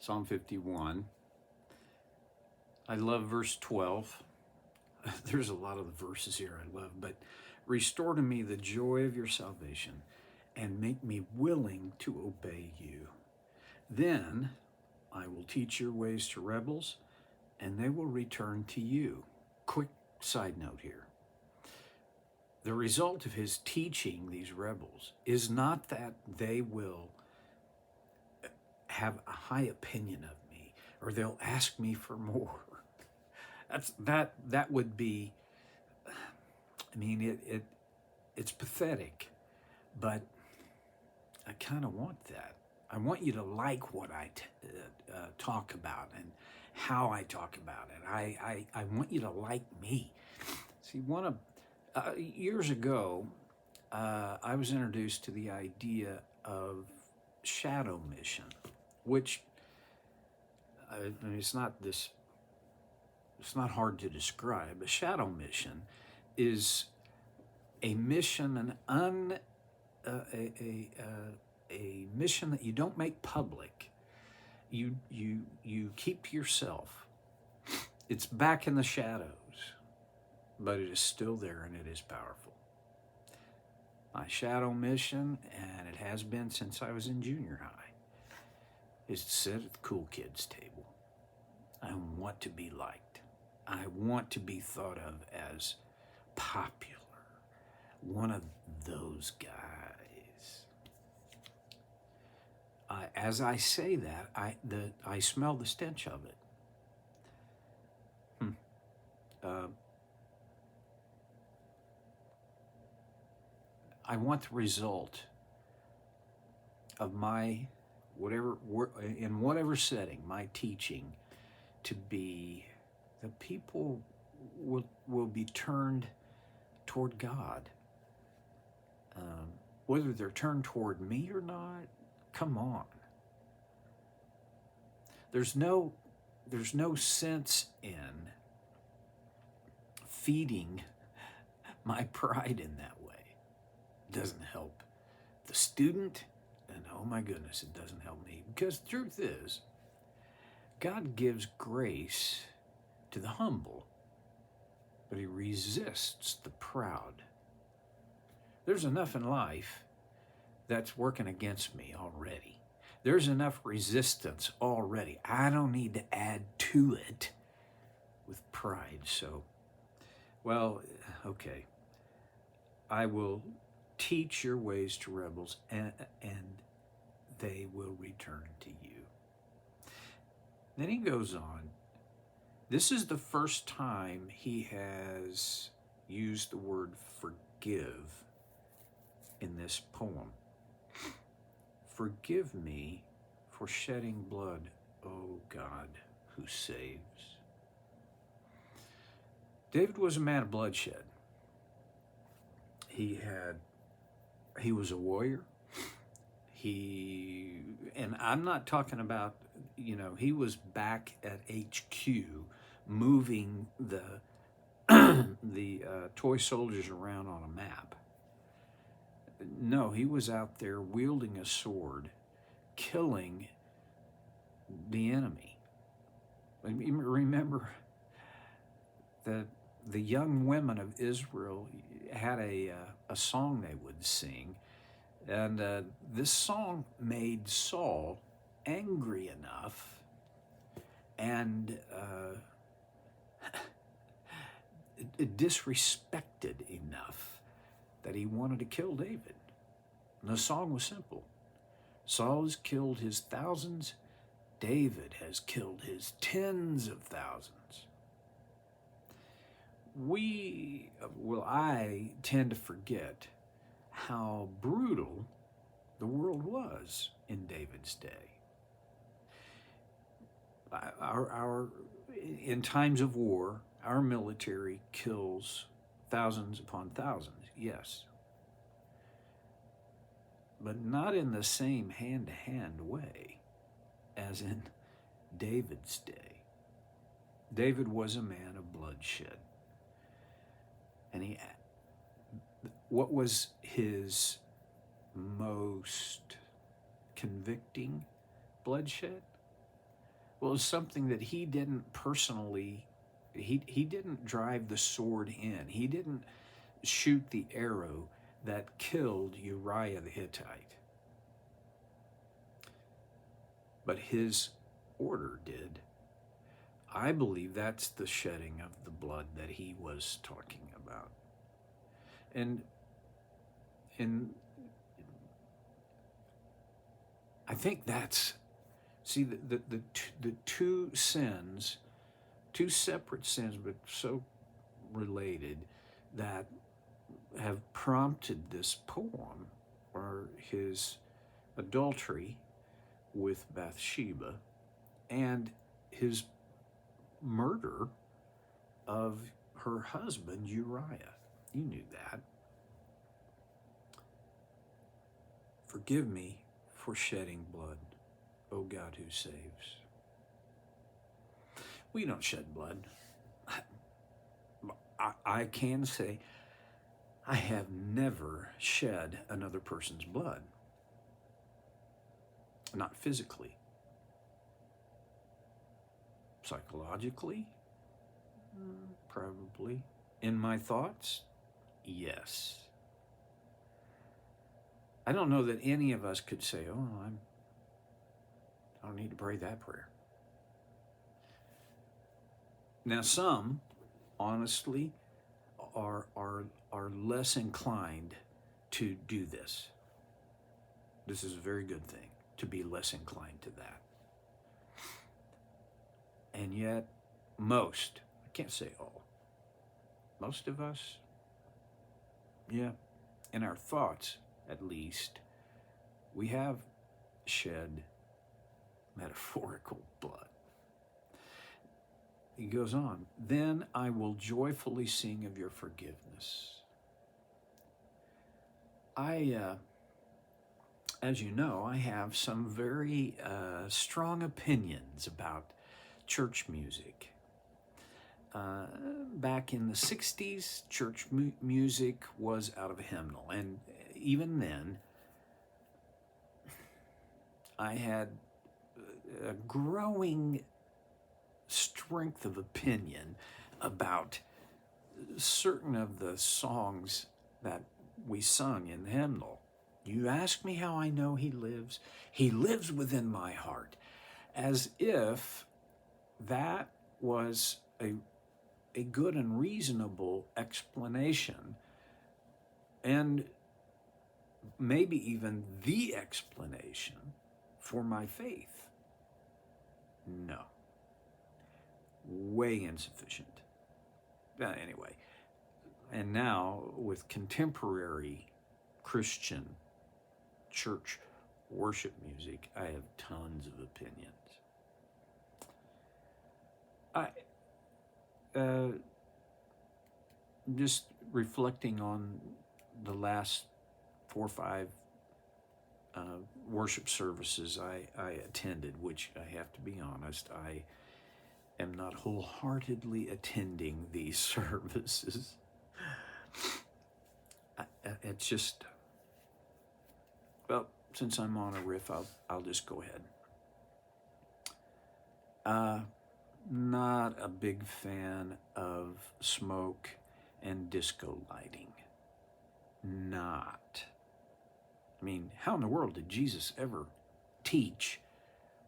Psalm 51. I love verse 12. There's a lot of the verses here I love, but restore to me the joy of your salvation and make me willing to obey you. Then I will teach your ways to rebels and they will return to you. Quick side note here. The result of his teaching these rebels is not that they will have a high opinion of me or they'll ask me for more. That would be, I mean, it's pathetic, but I kind of want that. I want you to like what I talk about and how I talk about it. I want you to like me. See, years ago, I was introduced to the idea of shadow mission, which I mean, it's not hard to describe. A shadow mission is a mission, a mission that you don't make public. You keep to yourself. It's back in the shadows, but it is still there and it is powerful. My shadow mission, and it has been since I was in junior high, is to sit at the cool kids table. I want to be liked. I want to be thought of as popular. One of those guys. As I say that, I smell the stench of it. I want the result of my in whatever setting, my teaching, to be the people will be turned toward God. Whether they're turned toward me or not, come on. There's no sense in feeding my pride in that way. It doesn't help the student, and oh my goodness, it doesn't help me. Because the truth is, God gives grace to the humble, but he resists the proud. There's enough in life that's working against me already. There's enough resistance already. I don't need to add to it with pride. So, well, okay. I will teach your ways to rebels, and they will return to you. Then he goes on. This is the first time he has used the word forgive in this poem. Forgive me for shedding blood, O God who saves. David was a man of bloodshed. He was a warrior. And I'm not talking about, he was back at HQ moving the toy soldiers around on a map. No, he was out there wielding a sword, killing the enemy. Remember that the young women of Israel had a song they would sing, and this song made Saul angry enough and disrespected enough that he wanted to kill David. And the song was simple. Saul has killed his thousands. David has killed his tens of thousands. I tend to forget how brutal the world was in David's day. In times of war, our military kills thousands upon thousands, yes. But not in the same hand-to-hand way as in David's day. David was a man of bloodshed. And what was his most convicting bloodshed? Well, it's something that he didn't personally, he didn't drive the sword in. He didn't shoot the arrow that killed Uriah the Hittite. But his order did. I believe that's the shedding of the blood that he was talking about. And I think that's, see, the two sins, two separate sins, but so related, that have prompted this poem are his adultery with Bathsheba and his murder of her husband Uriah. You knew that. Forgive me for shedding blood, O God who saves. We don't shed blood. I can say I have never shed another person's blood. Not physically. Psychologically? Probably. In my thoughts? Yes. I don't know that any of us could say, oh, I don't need to pray that prayer. Now, some, honestly, are less inclined to do this. This is a very good thing, to be less inclined to that. And yet, most, I can't say all, most of us, yeah, in our thoughts at least, we have shed metaphorical blood. He goes on, then I will joyfully sing of your forgiveness. As you know, I have some very strong opinions about church music. Back in the 60s, church music was out of hymnal. And even then, I had a growing strength of opinion about certain of the songs that we sung in the hymnal. You ask me how I know he lives? He lives within my heart. As if that was a good and reasonable explanation, and maybe even the explanation for my faith. No. Way insufficient. Anyway, and now with contemporary Christian church worship music, I have tons of opinions. Just reflecting on the last 4 or 5 worship services I attended, which I have to be honest, I am not wholeheartedly attending these services. It's just, well, since I'm on a riff, I'll just go ahead. Not a big fan of smoke and disco lighting. Not. I mean, how in the world did Jesus ever teach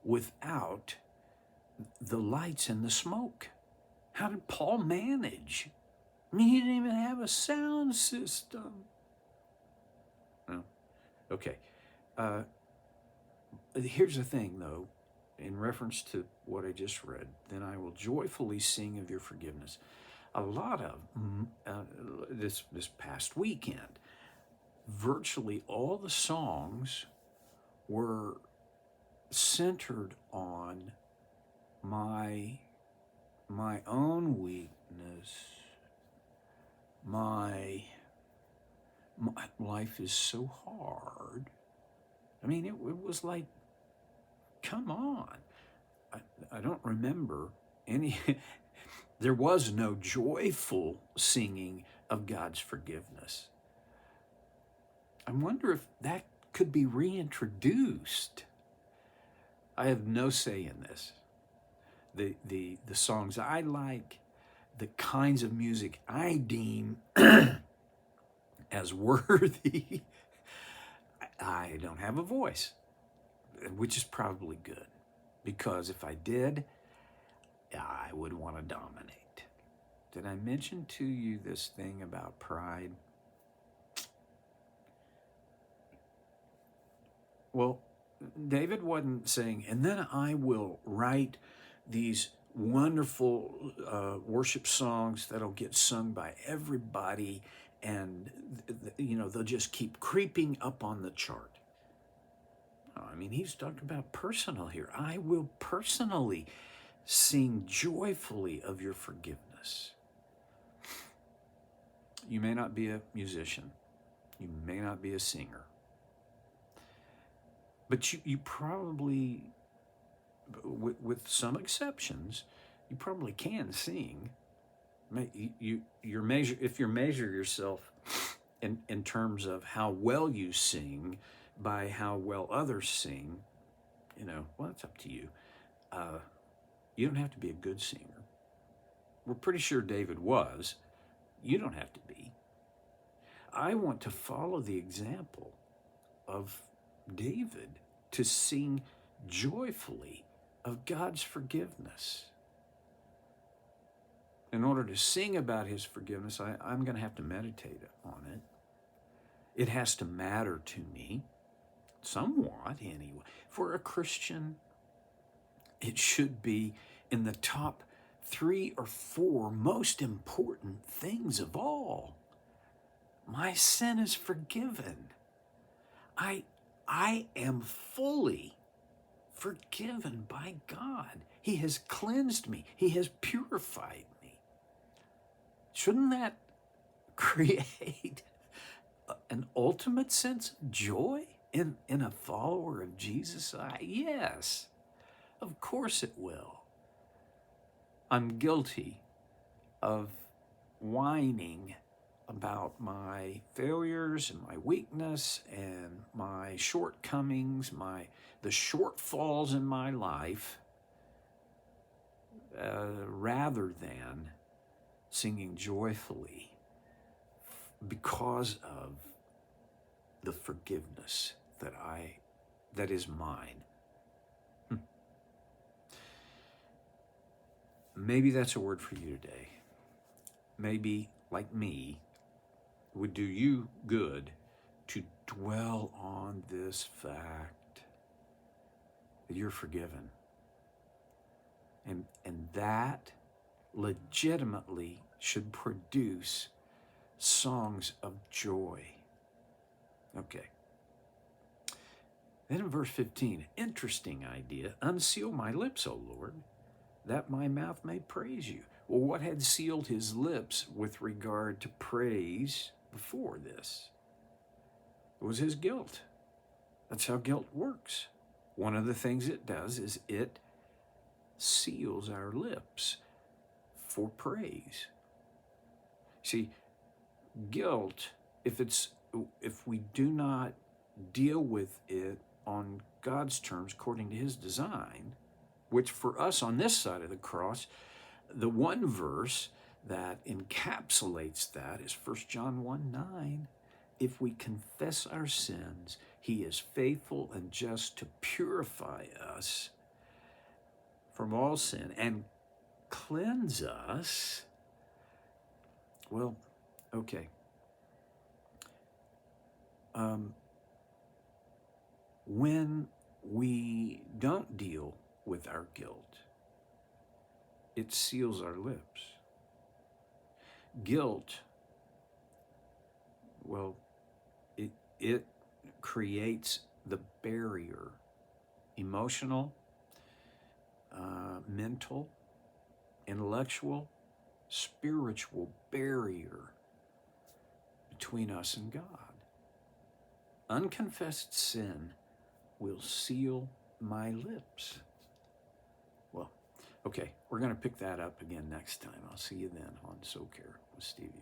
without the lights and the smoke? How did Paul manage? I mean, he didn't even have a sound system. Oh, okay. Here's the thing, though, in reference to what I just read, then I will joyfully sing of your forgiveness. A lot of this past weekend, virtually all the songs were centered on my own weakness. My life is so hard. I mean, it was like, come on. I don't remember any, there was no joyful singing of God's forgiveness. I wonder if that could be reintroduced. I have no say in this. the songs I like, the kinds of music I deem as worthy, I don't have a voice, which is probably good, because if I did, I would want to dominate. Did I mention to you this thing about pride? Well, David wasn't saying, and then I will write these wonderful worship songs that'll get sung by everybody, and they'll just keep creeping up on the chart. I mean, he's talking about personal here. I will personally sing joyfully of your forgiveness. You may not be a musician. You may not be a singer. But you probably, with some exceptions, you probably can sing. If you measure yourself in terms of how well you sing by how well others sing, well, it's up to you. You don't have to be a good singer. We're pretty sure David was. You don't have to be. I want to follow the example of David to sing joyfully of God's forgiveness. In order to sing about his forgiveness, I'm going to have to meditate on it. It has to matter to me, somewhat anyway. For a Christian, it should be in the top 3 or 4 most important things of all. My sin is forgiven. I am fully forgiven by God. He has cleansed me. He has purified me. Shouldn't that create an ultimate sense of joy in a follower of Jesus? Yes, of course it will. I'm guilty of whining about my failures and my weakness and my shortcomings, the shortfalls in my life, rather than singing joyfully because of the forgiveness that is mine. Maybe that's a word for you today. Maybe, like me, would do you good to dwell on this fact that you're forgiven. And that legitimately should produce songs of joy. Okay. Then in verse 15, interesting idea. Unseal my lips, O Lord, that my mouth may praise you. Well, what had sealed his lips with regard to praise before this? It was his guilt. That's how guilt works. One of the things it does is it seals our lips for praise. See, guilt, if we do not deal with it on God's terms according to his design, which for us on this side of the cross, the one verse that encapsulates that is 1 John 1:9. If we confess our sins, he is faithful and just to purify us from all sin and cleanse us. Well, okay. When we don't deal with our guilt, it seals our lips. Guilt, well, it creates the barrier, emotional, mental, intellectual, spiritual barrier between us and God. Unconfessed sin will seal my lips. Well, okay, we're going to pick that up again next time. I'll see you then on So Care with Stevie.